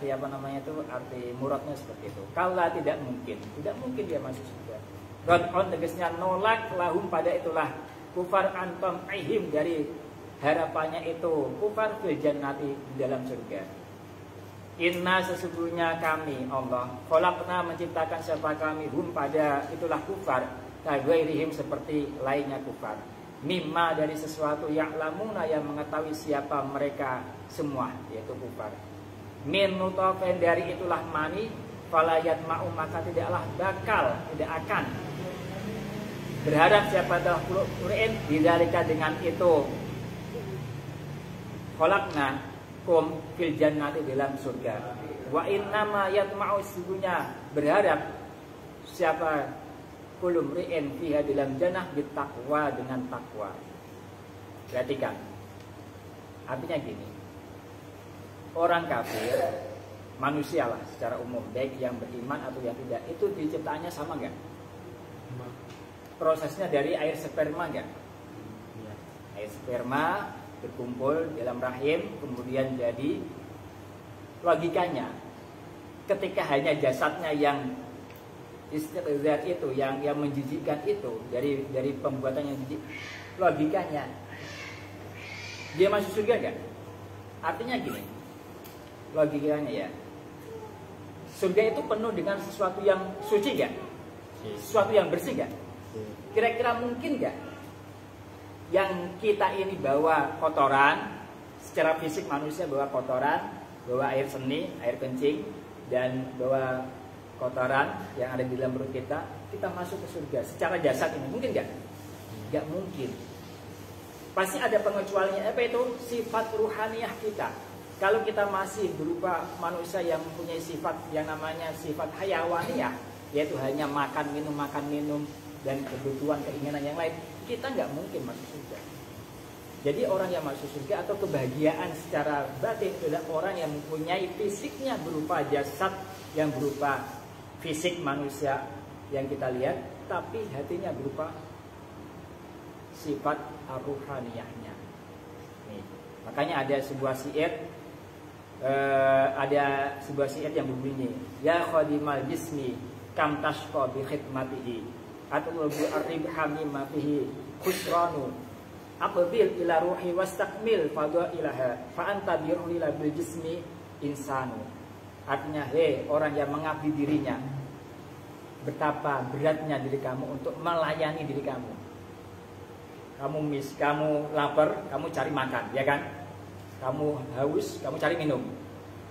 apa namanya itu? Arti muradnya seperti itu. Kalla, tidak mungkin dia masuk surga. Rad'un, tegasnya nolak, lahum, pada itulah kufar, antom ihim, dari harapannya itu kufar, fil jannati, di dalam surga. Inna, sesungguhnya kami Allah, khalaqna, menciptakan siapa kami, hum, pada itulah kufar, kaghairihim, seperti lainnya kufar, mimma, dari sesuatu, ya'lamuna, yang mengetahui siapa mereka semua, yaitu kufar. Min nutfah, dari itulah mani, falayat ma'u, maka tidaklah bakal, tidak akan berharap siapa dah Qur'an, didalika, dengan itu khalaqna kum fil jannati, dalam surga. Wa innama yatma'u, sesungguhnya berharap siapa kullu mri'in fiha, dalam jannah, bittaqwa, dengan takwa. Perhatikan. Artinya gini. Orang kafir, manusia lah secara umum, baik yang beriman atau yang tidak, itu diciptaannya sama nggak? Prosesnya dari air sperma nggak? Air sperma berkumpul dalam rahim, kemudian jadi. Logikanya, ketika hanya jasadnya yang istiqzat itu, yang menjijikkan itu, dari pembuatan yang jijik, logikanya dia masuk surga nggak? Artinya gini, logikanya ya, surga itu penuh dengan sesuatu yang suci gak? Sesuatu yang bersih gak? Kira-kira mungkin gak yang kita ini bawa kotoran, secara fisik manusia bawa kotoran, bawa air seni, air kencing, dan bawa kotoran yang ada di dalam perut kita masuk ke surga secara jasad ini, mungkin gak? Gak mungkin. Pasti ada pengecualiannya. Apa itu? Sifat ruhaniyah kita. Kalau kita masih berupa manusia yang mempunyai sifat yang namanya sifat hayawaniyah, yaitu hanya makan minum, dan kebutuhan keinginan yang lain, kita nggak mungkin masuk surga. Jadi orang yang masuk surga atau kebahagiaan secara batin adalah orang yang mempunyai fisiknya berupa jasad yang berupa fisik manusia yang kita lihat, tapi hatinya berupa sifat ruhaniyahnya. Nih, makanya ada sebuah syair. Ada sebuah syair yang berbunyi, ya khadimal jismi kam tashqa bi khidmatihi atlubu ar-ribha mimma fihi khusranu aqbil ila ruhi wastakmil fadailaha fa anta bi ruhi bil jismi insanu. Artinya, hei orang yang mengabdi dirinya, betapa beratnya diri kamu untuk melayani diri kamu. Kamu lapar, kamu cari makan, ya kan? Kamu haus, kamu cari minum.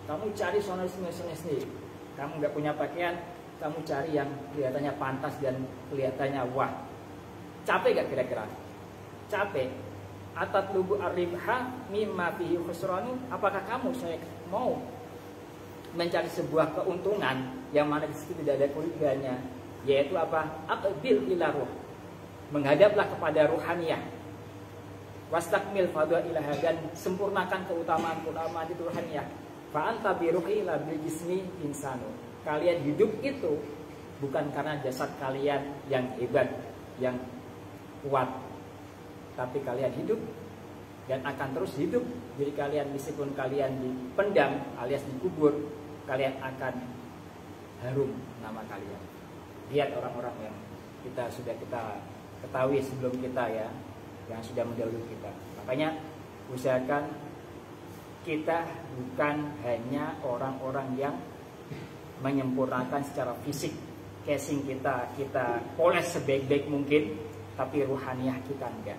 Kamu cari sini. Kamu nggak punya pakaian, kamu cari yang kelihatannya pantas dan kelihatannya wah. Capek gak kira-kira? Capek. Atat lubu ar-ribha mimma fihi khusranu. Apakah kamu saya mau mencari sebuah keuntungan yang mana di situ tidak ada kerugiannya, yaitu apa? Aqbil ila ruh. Menghadaplah kepada ruhaniyah. Wastakmil fadailaha, dan sempurnakan keutamaan itu ruhaniyah. Fa anta bi ruhi la bil jismi insanu. Kalian hidup itu bukan karena jasad kalian yang hebat, yang kuat, tapi kalian hidup dan akan terus hidup. Jadi kalian meskipun kalian dipendam alias dikubur, kalian akan harum nama kalian. Lihat orang-orang yang sudah kita ketahui sebelum kita ya, yang sudah mendahului kita. Makanya usahakan kita bukan hanya orang-orang yang menyempurnakan secara fisik, casing kita poles sebaik-baik mungkin, tapi ruhaniyah kita enggak.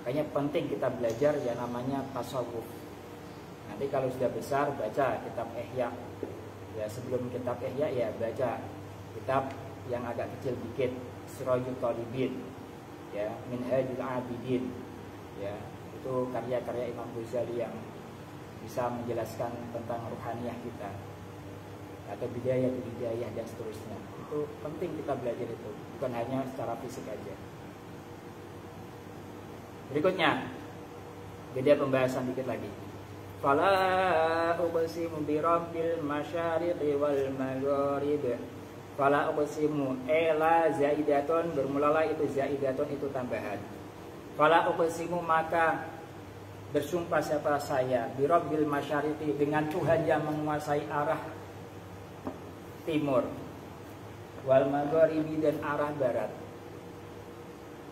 Makanya penting kita belajar yang namanya tasawuf. Nanti kalau sudah besar baca kitab Ihya. Ya sebelum kitab Ihya ya baca kitab yang agak kecil dikit, Sirajul Talibin, ya, Minhajul Abidin, ya, itu karya-karya Imam Ghazali yang bisa menjelaskan tentang ruhaniyah kita, atau bidayah dan seterusnya. Itu penting kita belajar itu, bukan hanya secara fisik aja. Berikutnya, beda pembahasan dikit lagi. Fala uqsimu bi rabbil masyariqi wal maghrib. Fala uqsimu la zaidatun, bermulalah itu zaidatun, itu tambahan. Fala uqsimu, maka bersumpah siapa saya, bi rabbil masyariqi, dengan Tuhan yang menguasai arah timur, wal maghribi, dan arah barat,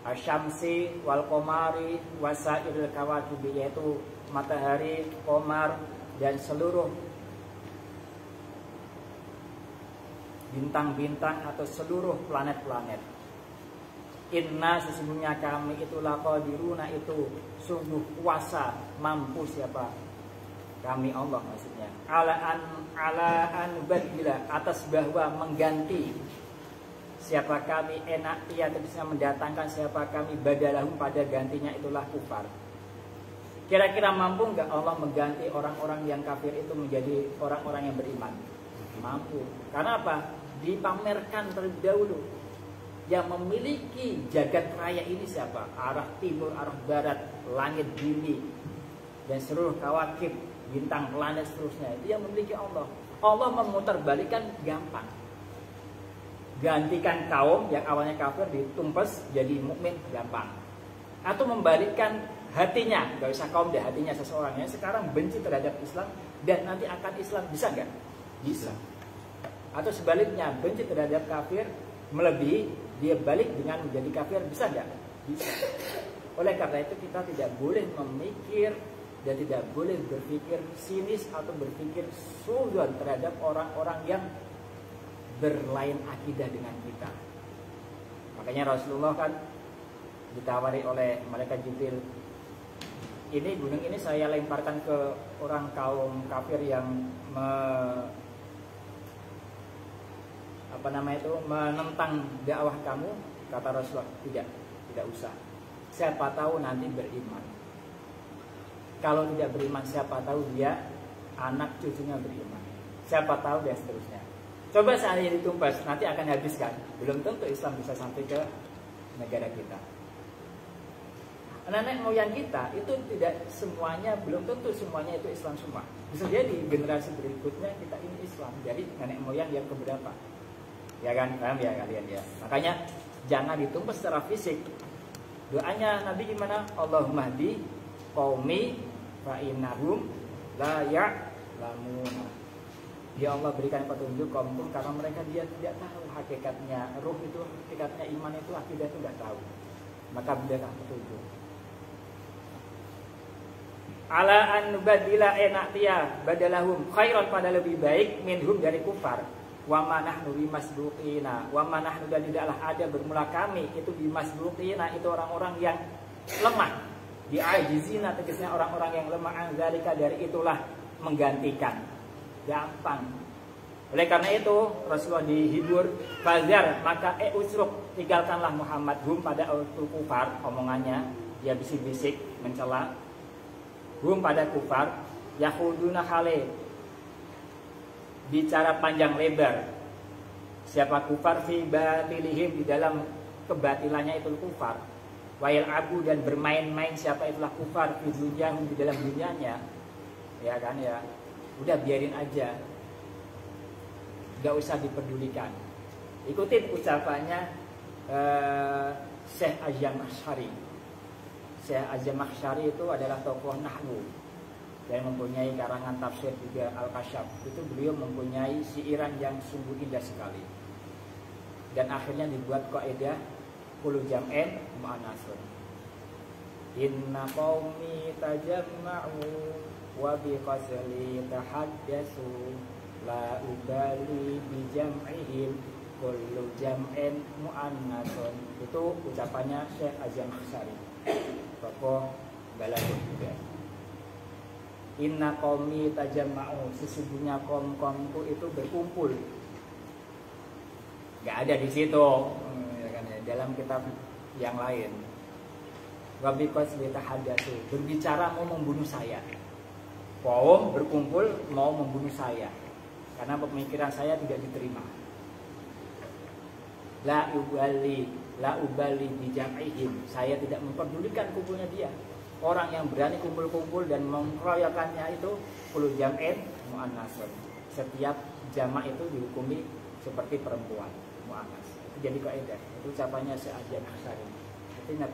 asyamsi wal qamari wasairil kawakibi, yaitu matahari, qamar, dan seluruh bintang-bintang atau seluruh planet-planet. Inna, sesungguhnya kami itu laqadiruna, itu sungguh kuasa, mampu siapa? Kami Allah maksudnya. Ala an badila, atas bahwa mengganti siapa kami, enak ia bisa mendatangkan siapa kami badalahum, pada gantinya itulah kufar. Kira-kira mampu nggak Allah mengganti orang-orang yang kafir itu menjadi orang-orang yang beriman? Mampu. Karena apa? Dipamerkan terlebih dahulu. Yang memiliki jagat raya ini siapa? Arah timur, arah barat, langit, bumi, dan seluruh kawakib, bintang, planet, seterusnya. Itu yang memiliki Allah. Allah memutarbalikkan gampang. Gantikan kaum yang awalnya kafir ditumpes jadi mukmin gampang. Atau membalikkan hatinya, gak usah kaum deh, hatinya seseorang yang sekarang benci terhadap Islam dan nanti akan Islam, bisa nggak? Bisa. Atau sebaliknya, benci terhadap kafir melebihi, dia balik dengan menjadi kafir, bisa nggak? Bisa. Oleh karena itu kita tidak boleh memikir dan tidak boleh berpikir sinis atau berpikir suudzon terhadap orang-orang yang berlain akidah dengan kita. Makanya Rasulullah kan ditawari oleh malaikat Jibril, ini gunung ini saya lemparkan ke orang kaum kafir yang menentang dakwah kamu. Kata Rasulullah, tidak usah. Siapa tahu nanti beriman. Kalau tidak beriman, siapa tahu dia anak cucunya beriman. Siapa tahu dan seterusnya. Coba seandainya ditumpas, nanti akan habiskan. Belum tentu Islam bisa sampai ke negara kita. Nenek moyang kita itu tidak semuanya, belum tentu semuanya itu Islam semua. Bisa jadi generasi berikutnya kita ini Islam. Jadi nenek moyang yang keberapa? Ya kan, paham ya kalian ya. Makanya jangan ditumpas secara fisik. Doanya Nabi gimana? Allahumma hdi qaumi fa innahum la ya'lamun. Ya Allah, berikan petunjuk kaumku karena mereka dia tidak tahu hakikatnya. Ruh itu, hakikatnya iman itu, akidah itu tidak tahu. Maka berikan petunjuk. Ala an nubadila enaktia badalahum khairan, pada lebih baik minhum dari kufar. Wa manahnu bimasbuqina, wa manahnu, dan tidaklah ada bermula kami itu bimasbuqina, itu orang-orang yang lemah. Diajizina, tegasnya orang-orang yang lemah, anzalika, dari itulah menggantikan. Gampang. Oleh karena itu Rasulullah dihibur, fazar, maka usruk, tinggalkanlah Muhammad hum pada kufar, omongannya dia bisik-bisik mencela. Hum pada kufar, yahuduna hale, bicara panjang lebar. Siapa kufar? Fi batilihim, di dalam kebatilannya itu kufar. Wail abu, dan bermain-main siapa itulah kufar. Fi dunyahum, di dalam dunianya. Ya kan ya. Udah biarin aja. Gak usah dipedulikan. Ikutin ucapannya Syekh Az-Zamakhsyari. Syekh Az-Zamakhsyari itu adalah tokoh nahwu dan mempunyai karangan tafsir juga Al-Kasyaf. Itu beliau mempunyai siiran yang sungguh indah sekali. Dan akhirnya dibuat kaidah kullu jam'in mu'annasun. Inna qaumi tajamma'u wa bi qasli tahaddatsu la ubali bi jam'ihim kullu jam'in mu'annasun. Itu ucapannya Syekh Az-Zamakhsyari, tokoh Baladun juga. Inna qaumi tajamma'u, sesungguhnya kaum-kaumku itu berkumpul. Gak ada di situ, ya kan, ya, dalam kitab yang lain. Wa bi qasli tahaddatsu, berbicara mau membunuh saya. Kaum berkumpul mau membunuh saya karena pemikiran saya tidak diterima. La ubali bi jam'ihim, saya tidak memperdulikan kumpulnya dia. Orang yang berani kumpul-kumpul dan mengkeroyokannya itu kullu jam'in mu'annasun. Setiap jamak itu dihukumi seperti perempuan, mu'annas. Itu jadi kaidah. Itu ucapannya Syekh Az-Zamakhsyari. Ingat.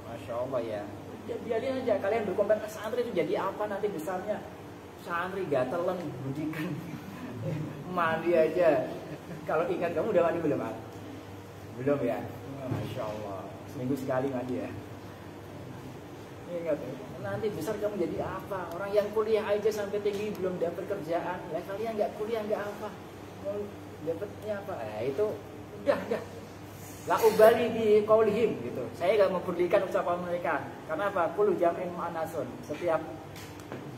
Masya Allah ya. Biarin aja, kalian berkompetisi santri itu jadi apa nanti besarnya? Santri gatelan, budikan, mandi aja. Kalau ingat, kamu udah mandi belum? Belum ya? Masya Allah. Seminggu sekali mandi ya. Ingat, nanti besar kamu jadi apa? Orang yang kuliah aja sampai tinggi belum dapat kerjaan, ya kalian nggak kuliah nggak apa, mau dapatnya apa? Itu udah. La ubali di qaulihim gitu. Saya nggak mempedulikan ucapan mereka. Karena apa? Kullu jam'in mu'annasun. Setiap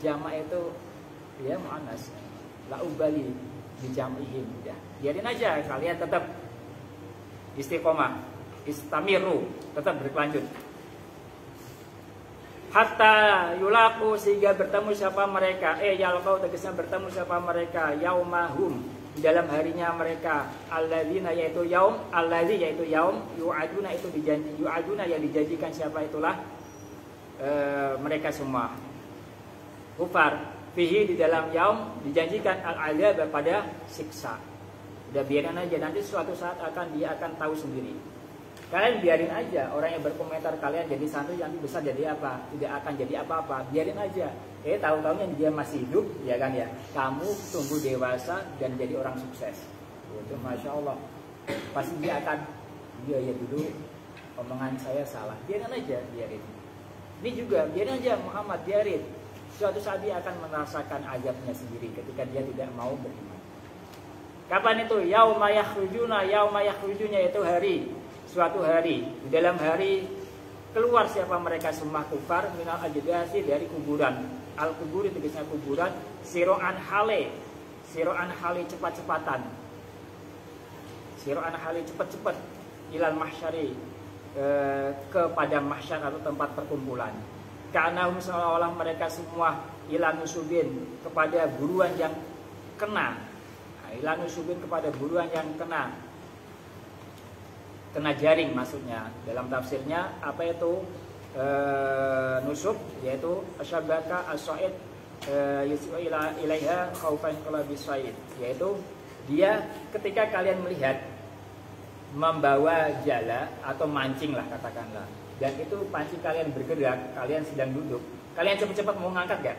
jamak itu ya mu'annas. La ubali di jam'ihim. Ya. Biarin aja, kalian tetap istiqomah, istamiru, tetap berlanjut. Hatta yulaku, sehingga bertemu siapa mereka. Yalqau, tegasnya bertemu siapa mereka. Yaumahum, di dalam harinya mereka, alladzina yaitu yaum, alladzi yaitu yaum, yu'aduna itu dijanji, yu'aduna yang dijanjikan siapa itulah mereka semua kufar, fihi di dalam yaum dijanjikan al-azab pada siksa. Udah biarin aja, nanti suatu saat dia akan tahu sendiri. Kalian biarin aja orang yang berkomentar kalian jadi santri nanti besar jadi apa, tidak akan jadi apa-apa, biarin aja. Tahu-tahunya dia masih hidup, ya kan ya. Kamu tumbuh dewasa dan jadi orang sukses. Itu masya Allah. Pasti dia akan, ya dulu omongan saya salah. Biarin aja, biarin. Ini juga biarin aja Muhammad, biarin. Suatu saat dia akan merasakan azabnya sendiri ketika dia tidak mau beriman. Kapan itu? Yauma yakhrujuna, yauma yakhrujuna itu hari. Suatu hari, di dalam hari keluar siapa mereka semua kufar minal ajdasi dari kuburan. Al-kubur itu biasanya kuburan, siro'an hale cepat-cepatan. Siro'an hale cepat-cepat ilal mahsyari, kepada mahsyar atau tempat perkumpulan. Karena seolah-olah mereka semua ilan nusubin kepada buruan yang kena. Ilan nusubin kepada buruan yang kena jaring maksudnya. Dalam tafsirnya apa itu nusub, yaitu asyabaka as-sa'id yusu ilaiha khaufan qalbis sa'id, yaitu dia ketika kalian melihat membawa jala atau mancing lah katakanlah, dan itu pancing kalian bergerak, kalian sedang duduk, kalian cepat-cepat mau ngangkat gak?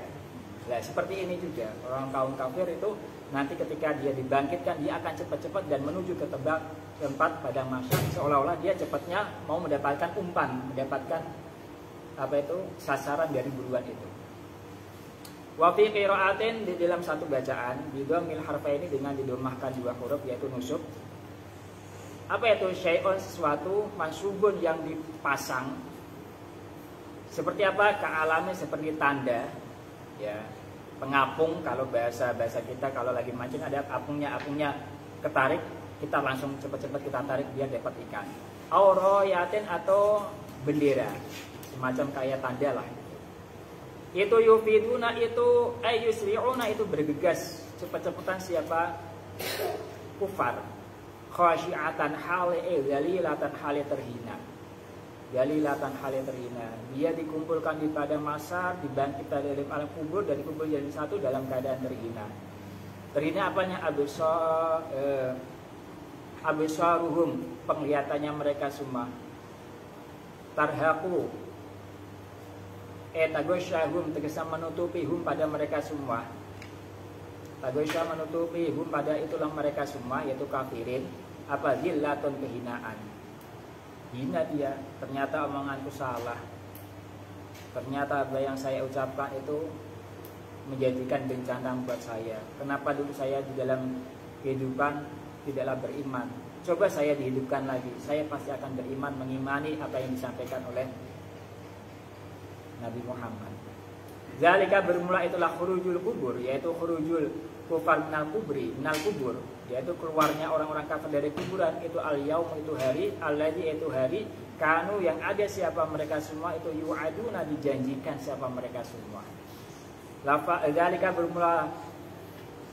Nah seperti ini juga orang kaum kafir itu nanti ketika dia dibangkitkan dia akan cepat-cepat dan menuju ke tempat pada mahsyar, seolah-olah dia cepatnya mau mendapatkan umpan, mendapatkan apa itu sasaran dari buruan itu. Wa fi qira'atin, di dalam satu bacaan bidhammil harfaini dengan didomahkan dua huruf yaitu nusub. Apa itu? Syai'un, sesuatu, mansubun yang dipasang. Seperti apa? Ka'alami, seperti tanda ya. Pengapung, kalau bahasa kita kalau lagi mancing ada apungnya ketarik, kita langsung cepat-cepat kita tarik biar dapat ikan. Auroyatin atau bendera, semacam kayak tanda lah. Itu yufiduna itu yusri'una itu bergegas cepat-cepatan siapa? Kufar. Khasyi'atan hale zalilatan hale terhina. Galilatan hale terhina. Dia dikumpulkan di padang mahsyar, dibangkitkan dari alam kubur, dari kubur jadi satu dalam keadaan terhina. Terhina apanya? Absaruhum, penglihatannya mereka semua. Tarhaqu tagosyahum, tegesa menutupi hum pada mereka semua. Tagosyah menutupi hum pada itulah mereka semua, yaitu kafirin. Apa? Zillatun, kehinaan. Hina dia, ternyata omonganku salah, ternyata apa yang saya ucapkan itu menjadikan bencana buat saya. Kenapa dulu saya di dalam kehidupan tidaklah beriman? Coba saya dihidupkan lagi, saya pasti akan beriman, mengimani apa yang disampaikan oleh Nabi Muhammad. Zalika, bermula itulah khurujul kubur, yaitu khurujul kufar minal kubur, yaitu keluarnya orang-orang kafir dari kuburan. Itu al-yaum, itu hari, alladzi itu hari, kanu yang ada siapa mereka semua itu yu'aduna, dijanjikan siapa mereka semua. Zalika bermula,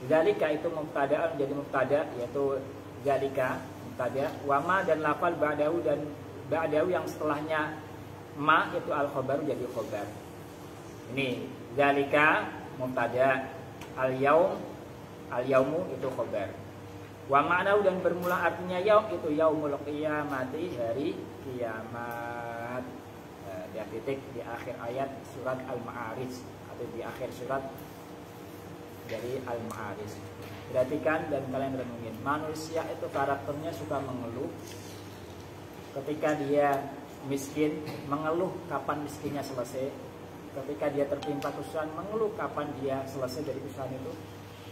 zalika itu mubtada menjadi mubtada, yaitu zalika mubtada, wama dan lafal ba'dahu, dan ba'dahu yang setelahnya ma itu al-khobar jadi khobar. Ini zalika mubtada, al-yaumu itu khobar. Wa ma'nahu, dan bermula artinya yaum itu yaumul qiyamati, hari kiamat. Dia titik di akhir ayat surat Al-Ma'arij atau di akhir surat dari Al-Ma'arij. Perhatikan dan kalian renungin, manusia itu karakternya suka mengeluh. Ketika dia miskin, mengeluh kapan miskinnya selesai. Ketika dia tertimpa kesusahan, mengeluh kapan dia selesai dari kesusahan itu.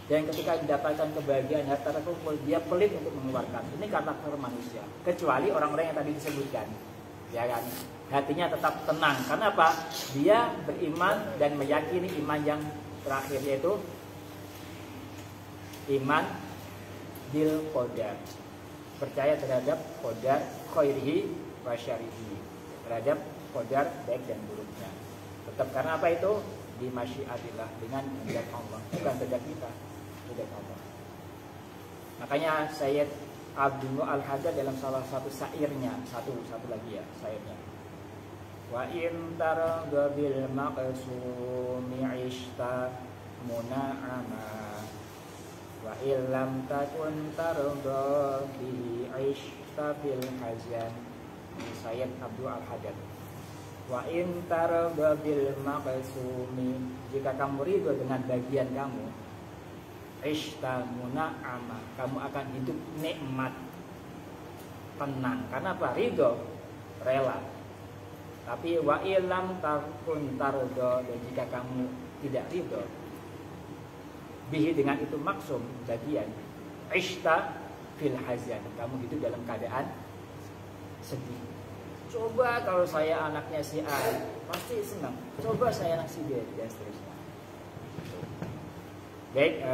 Dan ketika mendapatkan kebahagiaan harta terkumpul, dia pelit untuk mengeluarkan. Ini karakter manusia. Kecuali orang-orang yang tadi disebutkan, ya kan? Hatinya tetap tenang. Karena apa? Dia beriman dan meyakini iman yang terakhir, yaitu iman bil qadar. Percaya terhadap qadar khairihi wa syarrihi, terhadap qadar baik dan buruknya. Tetap karena apa itu? Di masyiatillah, dengan kehendak Allah, bukan kehendak kita, kehendak Allah. Makanya Sayyid Abdul Al-Haddad dalam salah satu syairnya, satu lagi ya syairnya. Wa in tarda bil maqsumi ishta muna'ama wa illam takun tarda bihi ishta bil hazan. Sayyid Abdul Al-Haddad. Wa in tarda bil maqsumi, jika kamu ridho dengan bagian kamu, ishta muna'ama, kamu akan hidup nikmat, tenang. Karena apa? Ridho, rela. Tapi wa ilam takun tardo, dan jika kamu tidak ridho bihi, dengan itu maksum bagian, ishta fil hazan, kamu hidup dalam keadaan sedih. Coba kalau saya anaknya si A, pasti senang. Coba saya anak si B, dan seterusnya. Baik,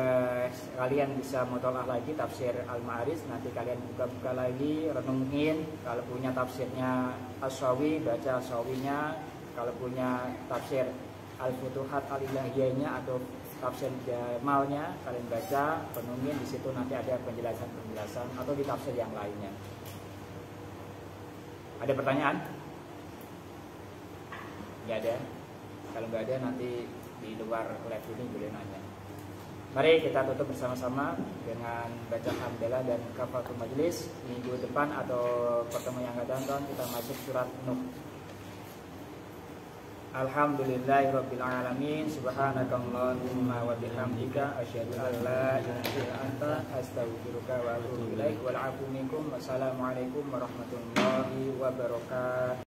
kalian bisa mutolaah lagi tafsir Al-Ma'arij. Nanti kalian buka-buka lagi, renungin. Kalau punya tafsirnya As-Sawi, baca As-Sawinya. Kalau punya tafsir Al-Futuhat Al-Ilahiyahnya atau tafsir Jamalnya, kalian baca, renungin. Di situ nanti ada penjelasan-penjelasan, atau di tafsir yang lainnya. Ada pertanyaan? Nggak ada. Kalau nggak ada, nanti di luar live ini boleh nanya. Mari kita tutup bersama-sama dengan baca hamdalah dan kafaratul majlis. Minggu depan atau pertemuan yang akan datang kita masuk surat Nuh. Alhamdulillahirabbil alamin, subhanakallahumma wa bihamdika asyhadu an la ilaha illa anta astaghfiruka wa atubu ilaik. Wal 'afwu minkum. Wassalamualaikum warahmatullahi wabarakatuh.